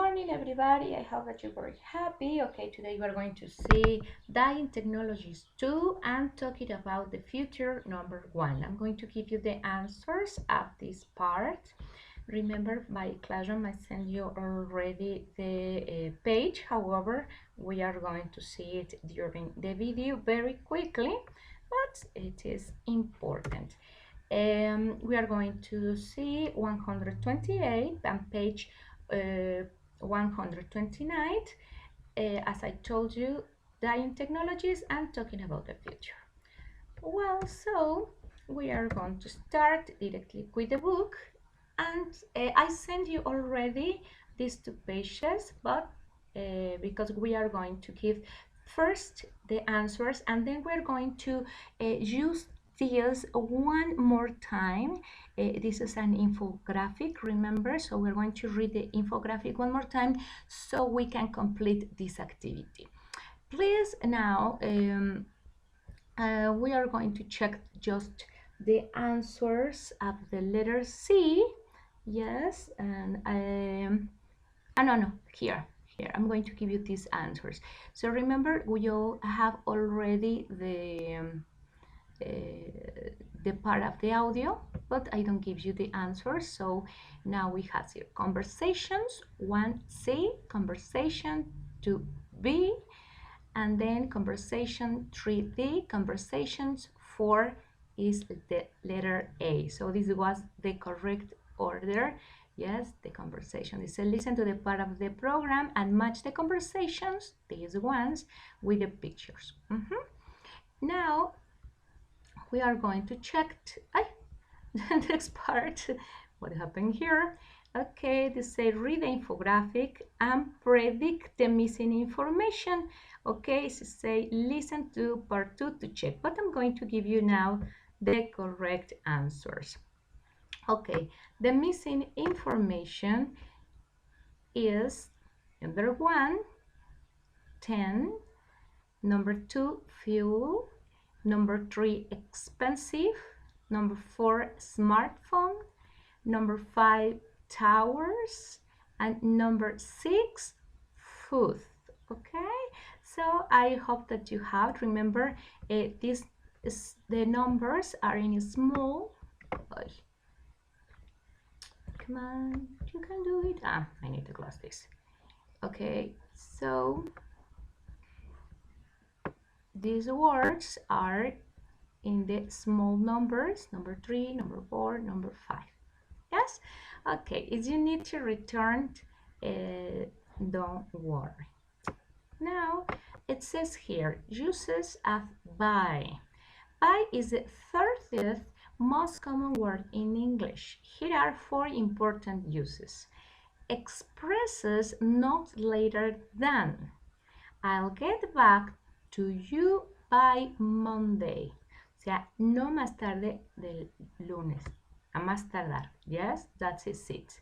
morning, everybody. I hope that you're very happy. Okay, today we're going to see Dying Technologies 2 and talking about the future number 1. I'm going to give you the answers at this part. Remember, my classroom I sent you already the page. However, we are going to see it during the video very quickly, but it is important. We are going to see 128 and page 129. As I told you, dying technologies and talking about the future. Well, so we are going to start directly with the book, and I sent you already these 2 pages, but because we are going to give first the answers and then we're going to use this one more time. This is an infographic, remember, so we're going to read the infographic one more time so we can complete this activity. Please now we are going to check just the answers of the letter C. Yes, and no, here I'm going to give you these answers. So remember, we all have already the part of the audio, but I don't give you the answers. So now we have here conversations 1C, conversation 2B, and then conversation 3D, conversations 4 is the letter A. So this was the correct order. Yes, the conversation. It said listen to the part of the program and match the conversations, these ones, with the pictures. Now we are going to check the next part. What happened here? Okay, they say read the infographic and predict the missing information. Okay, so say listen to part 2 to check, but I'm going to give you now the correct answers. Okay, the missing information is number 1, 10, number 2, fuel, number 3, expensive, number 4, smartphone, number 5, towers, and number 6, food. Okay, so I hope that you have. Remember, the numbers are in small. Come on, you can do it. I need to close this. Okay, so these words are in the small numbers, number 3, number 4, number 5. Yes? Okay, if you need to return, don't worry. Now, it says here, uses of buy. Buy is the 30th most common word in English. Here are 4 important uses. Expresses not later than. I'll get back to you by Monday. O sea, no más tarde del lunes. A más tardar. Yes, that is it.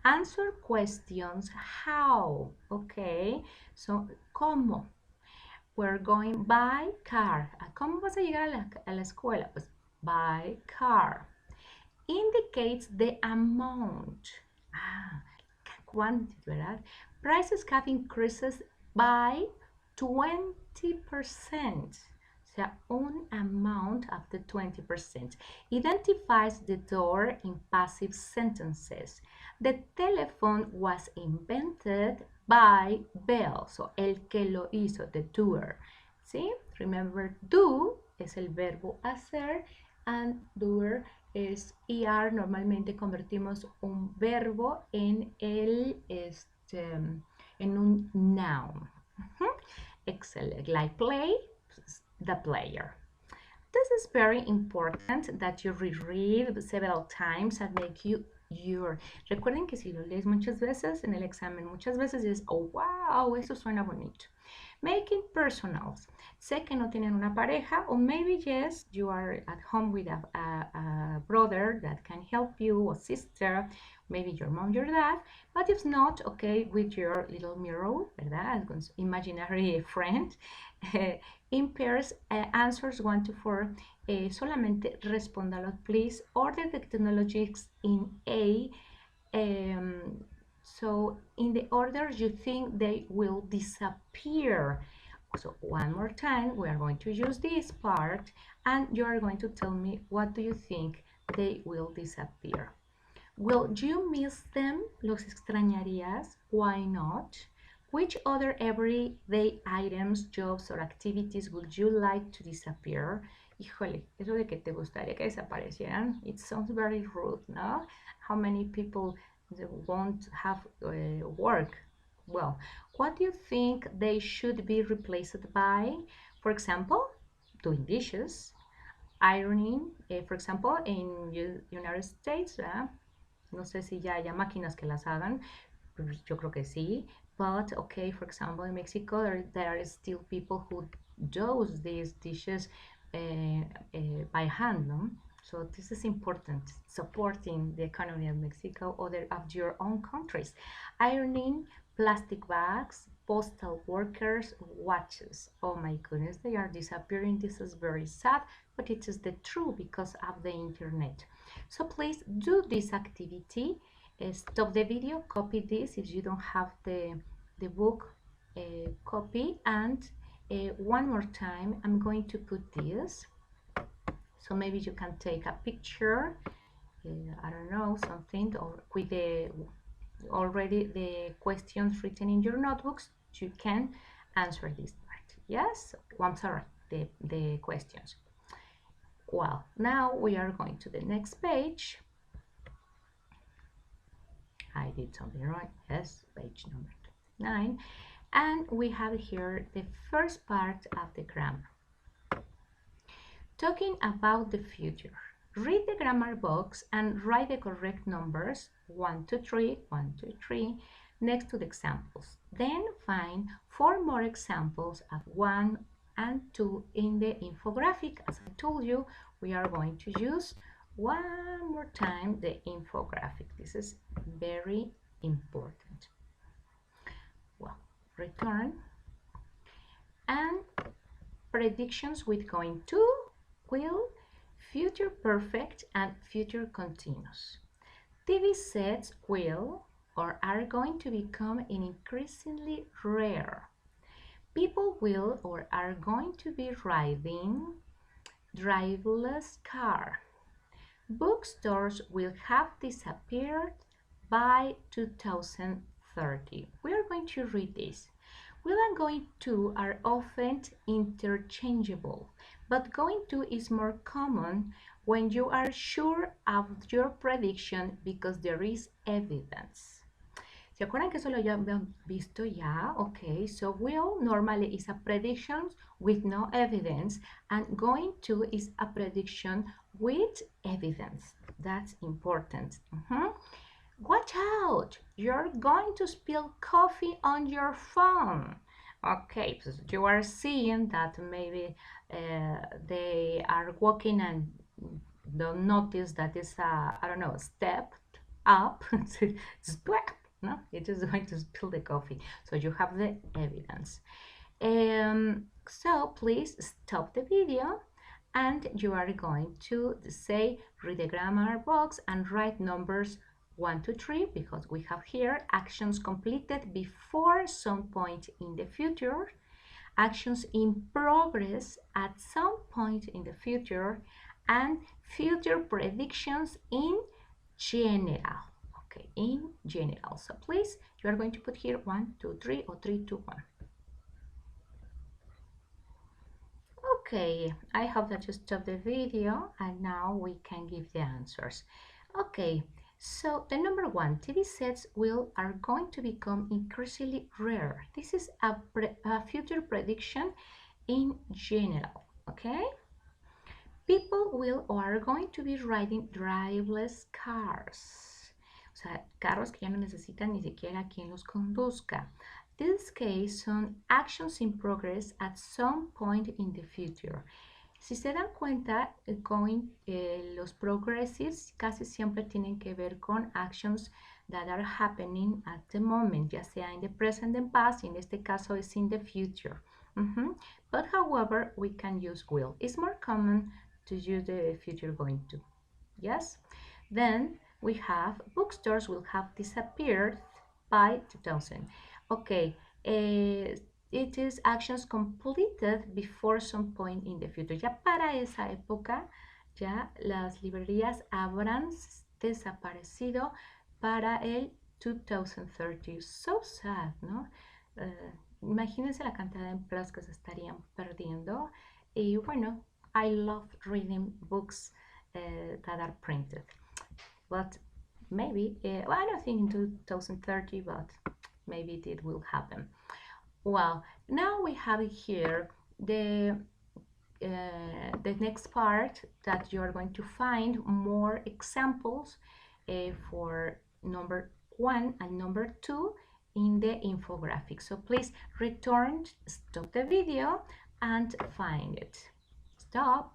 Answer questions how. Okay, so ¿cómo? We're going by car. ¿Cómo vas a llegar a la escuela? Pues by car. Indicates the amount. Quantity, ¿verdad? Prices have increases by 20%. O sea, un amount of the 20%. Identifies the door in passive sentences. The telephone was invented by Bell. So, el que lo hizo, the doer. ¿Sí? Remember, do es el verbo hacer and doer es ER. Normalmente convertimos un verbo en en un noun. Excellent. Like play, the player. This is very important that you reread several times and make you your. Recuerden que si lo lees muchas veces en el examen, muchas veces es, oh, wow, eso suena bonito. Making personals. Sé que no tienen una pareja, or maybe yes, you are at home with a brother that can help you, or sister, maybe your mom, your dad, but if not, okay, with your little mirror, ¿verdad? Imaginary friend. In pairs, answers 1 to 4, solamente respóndalo, please. Order the technologies in A, So in the order you think they will disappear. So one more time, we are going to use this part and you are going to tell me what do you think they will disappear. Will you miss them? ¿Los extrañarías? Why not? Which other everyday items, jobs, or activities would you like to disappear? Híjole, eso de que te gustaría que desaparecieran, it sounds very rude, no? How many people won't have work? Well, what do you think they should be replaced by? For example, doing dishes, ironing, for example, in United States, no sé si ya haya máquinas que las hagan, pues yo creo que sí. But okay, for example, in Mexico, there are still people who do these dishes by hand, no? So this is important, supporting the economy of Mexico, other of your own countries. Ironing, plastic bags, postal workers, watches. Oh my goodness, they are disappearing. This is very sad, but it is the truth because of the internet. So please do this activity. Stop the video, copy this if you don't have the book copy, and one more time I'm going to put this, so maybe you can take a picture, I don't know, something, or with the already the questions written in your notebooks, you can answer this part. Yes, I'm sorry, the questions. Well, now we are going to the next page. I did something wrong. Yes, page number 9. And we have here the first part of the grammar. Talking about the future. Read the grammar box and write the correct numbers 1, 2, 3, 1, 2, 3 next to the examples. Then find 4 more examples of 1 and 2 in the infographic. As I told you, we are going to use one more time the infographic. This is very important. Well, return and predictions with going to, will, future perfect, and future continuous. TV sets will or are going to become increasingly rare. People will or are going to be riding driverless car. Bookstores will have disappeared by 2030. We are going to read this. Will and going to are often interchangeable, but going to is more common when you are sure of your prediction because there is evidence. ¿Se acuerdan que eso lo habían visto ya? Okay, so will normally is a prediction with no evidence, and going to is a prediction with evidence. That's important. Watch out! You're going to spill coffee on your phone. Okay, so you are seeing that maybe they are walking and don't notice that it's a, I don't know, step up. No, it is going to spill the coffee. So you have the evidence. So please stop the video and you are going to say, read the grammar box and write numbers 1, 2, 3, because we have here actions completed before some point in the future, actions in progress at some point in the future, and future predictions in general. Okay, in general. So please, you are going to put here 1, 2, 3, or 3, 2, 1. Okay, I hope that you stopped the video and now we can give the answers. Okay, so the number 1, TV sets are going to become increasingly rare. This is a future prediction in general, okay? People will or are going to be riding driverless cars. O sea, carros que ya no necesitan ni siquiera quien los conduzca. This case son actions in progress at some point in the future. Si se dan cuenta, los progressives casi siempre tienen que ver con actions that are happening at the moment, ya sea in the present and past, en este caso es in the future. But however, we can use will. It's more common to use the future going to. Yes? Then we have bookstores will have disappeared. by 2000. Okay, it is actions completed before some point in the future. Ya para esa época, ya las librerías habrán desaparecido para el 2030. So sad, ¿no? Imagínense la cantidad de empleos que se estarían perdiendo. Y bueno, I love reading books that are printed. But maybe, well, I don't think in 2030, but maybe it will happen. Well, now we have here the next part that you're going to find more examples for number 1 and number 2 in the infographic. So please return, stop the video and find it. Stop.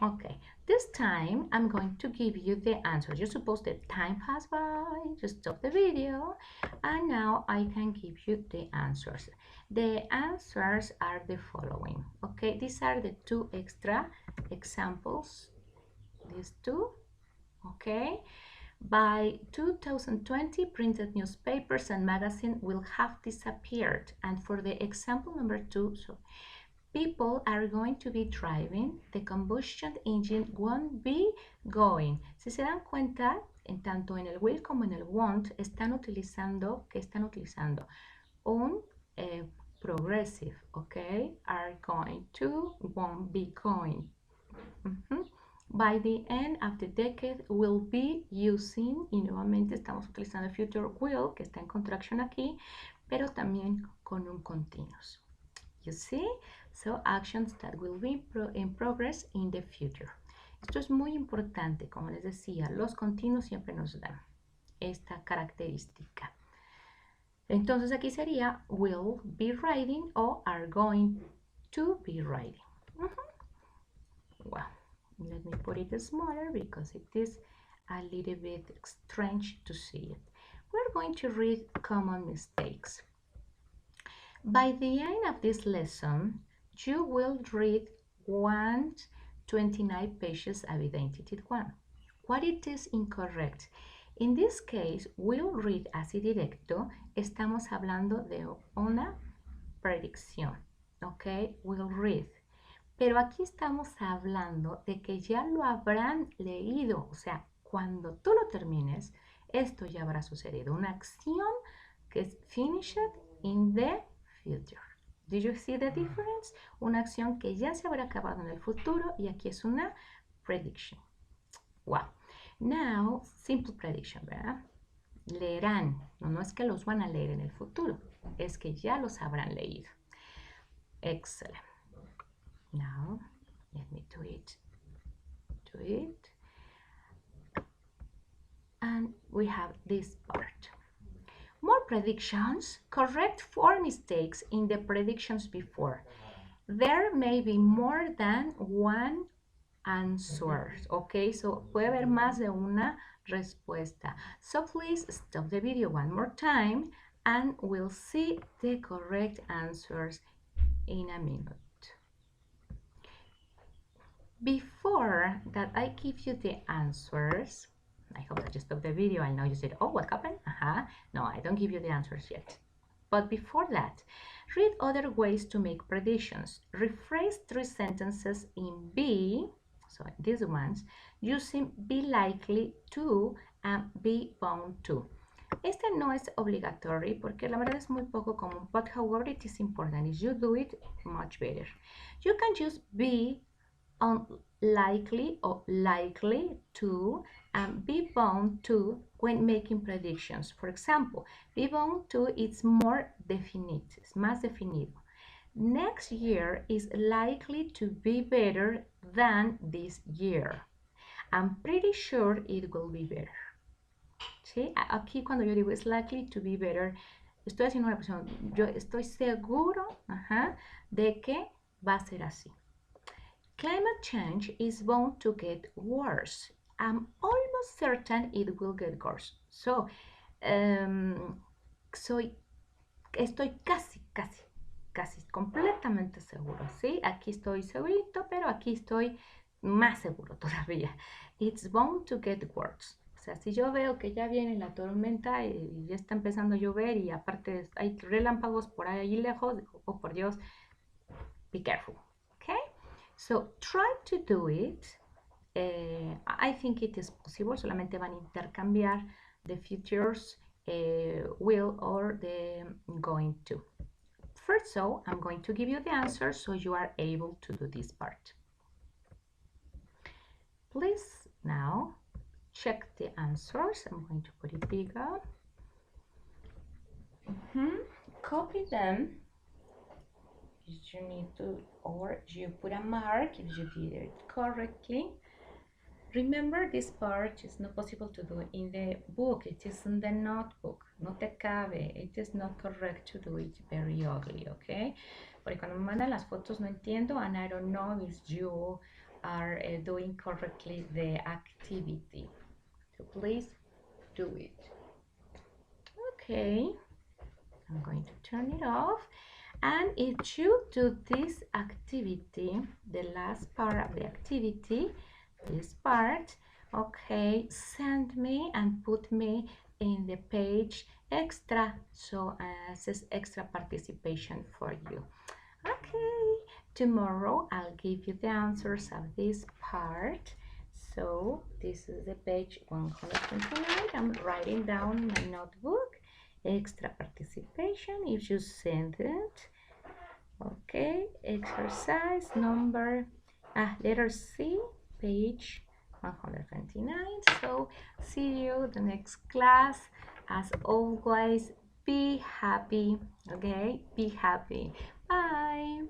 Okay, this time I'm going to give you the answer. You're supposed the time passed by, just stop the video, and now I can give you the answers. The answers are the following. Okay, these are the 2 extra examples, these 2. Okay, by 2020, printed newspapers and magazines will have disappeared. And for the example number 2, so people are going to be driving, the combustion engine won't be going. Si se dan cuenta, en tanto en el will como en el won't, están utilizando, ¿qué están utilizando? Un progressive, okay? Are going to, won't be going. By the end of the decade, we'll be using, y nuevamente estamos utilizando el future will, que está en contraction aquí, pero también con un continuous. You see? So, actions that will be in progress in the future. Esto es muy importante, como les decía, los continuos siempre nos dan esta característica. Entonces aquí sería will be riding o are going to be riding. Well, let me put it smaller because it is a little bit strange to see it. We're going to read common mistakes. By the end of this lesson, you will read 129 pages of Identity 1. What it is incorrect? In this case, will read así directo, estamos hablando de una predicción, ¿ok? Will read. Pero aquí estamos hablando de que ya lo habrán leído, o sea, cuando tú lo termines, esto ya habrá sucedido. Una acción que es finished in the future. Did you see the difference? Una acción que ya se habrá acabado en el futuro y aquí es una prediction. Wow. Now, simple prediction, ¿verdad? Leerán. No es que los van a leer en el futuro, es que ya los habrán leído. Excellent. Now, let me do it. And we have this part. More predictions, correct 4 mistakes in the predictions before. There may be more than one answer. Okay, so puede haber más de una respuesta. So please stop the video one more time and we'll see the correct answers in a minute. Before that I give you the answers, I hope that you stopped the video. I know you said, oh, what happened? No, I don't give you the answers yet. But before that, read other ways to make predictions. Rephrase 3 sentences in be, so these ones, using be likely to and be bound to. Este no es obligatory porque la verdad es muy poco común, but however it is important. If you do it, much better. You can use be unlikely or likely to and be bound to when making predictions. For example, be bound to is more definite, es más definido. Next year is likely to be better than this year. I'm pretty sure it will be better. ¿Sí? Aquí cuando yo digo is likely to be better, estoy haciendo una expresión. Yo estoy seguro de que va a ser así. Climate change is bound to get worse. I'm almost certain it will get worse. So, estoy casi completamente seguro, ¿sí? Aquí estoy segurito, pero aquí estoy más seguro todavía. It's bound to get worse. O sea, si yo veo que ya viene la tormenta y ya está empezando a llover y aparte hay relámpagos por ahí lejos, digo, oh por Dios, be careful. Okay? So try to do it. I think it is possible. Solamente van a intercambiar the futures will or the going to. First, so I'm going to give you the answer so you are able to do this part. Please now check the answers. I'm going to put it bigger. Copy them if you need to, or you put a mark if you did it correctly. Remember, this part is not possible to do in the book. It is in the notebook. No te cabe. It is not correct to do it very ugly, okay? Porque cuando me mandan las fotos no entiendo, and I don't know if you are doing correctly the activity. So please do it. Okay, I'm going to turn it off. And if you do this activity, the last part of the activity, this part, okay, send me and put me in the page extra, so this is extra participation for you. Okay, tomorrow I'll give you the answers of this part. So this is the page 129. I'm writing down my notebook. Extra participation if you send it. Okay, exercise number letter C, page 129. So see you the next class. As always, be happy. Okay, be happy. Bye.